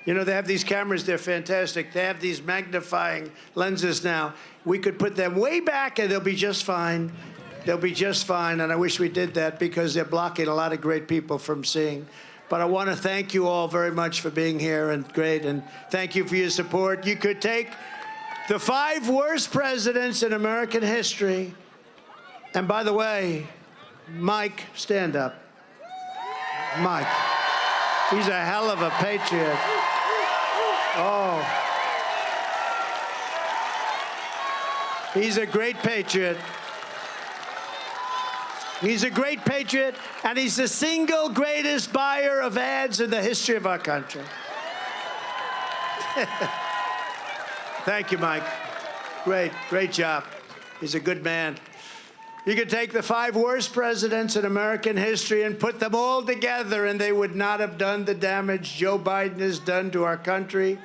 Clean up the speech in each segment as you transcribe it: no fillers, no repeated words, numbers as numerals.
You know, they have these cameras, they're fantastic. They have these magnifying lenses now. We could put them way back and they'll be just fine. They'll be just fine, and I wish we did that because they're blocking a lot of great people from seeing. But I want to thank you all very much for being here, and great, and thank you for your support. You could take the 5 worst presidents in American history, and by the way, Mike, stand up. Mike, he's a hell of a patriot. Oh. He's a great patriot. He's a great patriot, and he's the single greatest buyer of ads in the history of our country. Thank you, Mike. Great job. He's a good man. You could take the 5 worst presidents in American history and put them all together, and they would not have done the damage Joe Biden has done to our country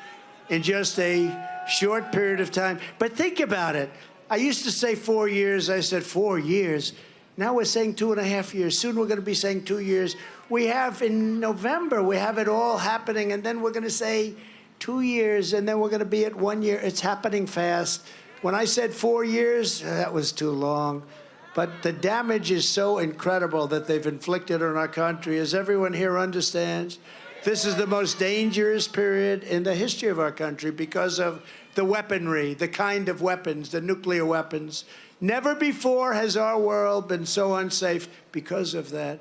in just a short period of time. But think about it. I used to say 4 years. I said 4 years. Now we're saying 2.5 years. Soon we're going to be saying 2 years. We have in November, we have it all happening, and then we're going to say 2 years, and then we're going to be at 1 year. It's happening fast. When I said 4 years, that was too long. But the damage is so incredible that they've inflicted on our country. As everyone here understands, this is the most dangerous period in the history of our country because of the weaponry, the kind of weapons, the nuclear weapons. Never before has our world been so unsafe because of that.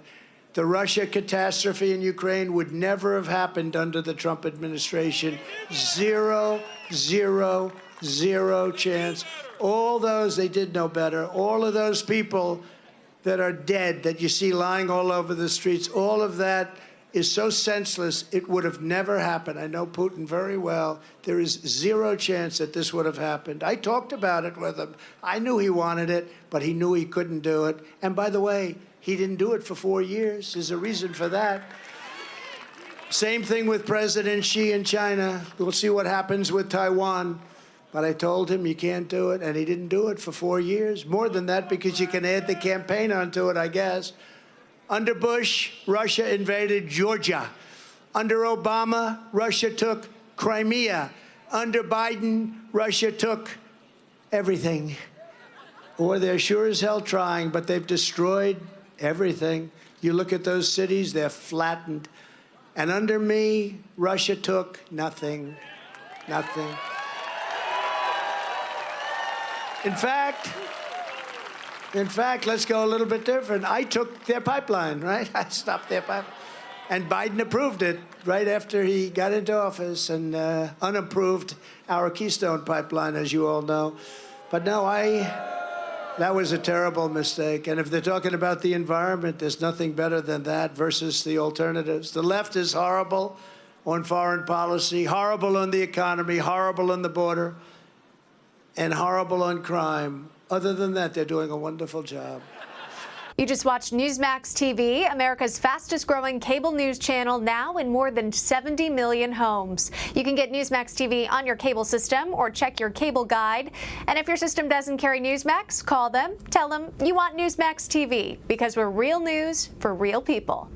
The Russia catastrophe in Ukraine would never have happened under the Trump administration. 0, 0, 0 chance. All those, they did know better. All of those people that are dead, that you see lying all over the streets, all of that is so senseless, it would have never happened. I know Putin very well. There is 0 chance that this would have happened. I talked about it with him. I knew he wanted it, but he knew he couldn't do it. And by the way, he didn't do it for 4 years. There's a reason for that. Same thing with President Xi in China. We'll see what happens with Taiwan. But I told him you can't do it, and he didn't do it for 4 years. More than that, because you can add the campaign onto it, I guess. Under Bush, Russia invaded Georgia. Under Obama, Russia took Crimea. Under Biden, Russia took everything. Or they're sure as hell trying, but they've destroyed everything. You look at those cities, they're flattened. And under me, Russia took nothing. Nothing. In fact, let's go a little bit different. I took their pipeline, right? I stopped their pipeline. And Biden approved it right after he got into office and unapproved our Keystone pipeline, as you all know. But no, that was a terrible mistake. And if they're talking about the environment, there's nothing better than that versus the alternatives. The left is horrible on foreign policy, horrible on the economy, horrible on the border, and horrible on crime. Other than that, they're doing a wonderful job. You just watched Newsmax TV, America's fastest growing cable news channel, now in more than 70 million homes. You can get Newsmax TV on your cable system or check your cable guide. And if your system doesn't carry Newsmax, call them, tell them you want Newsmax TV, because we're real news for real people.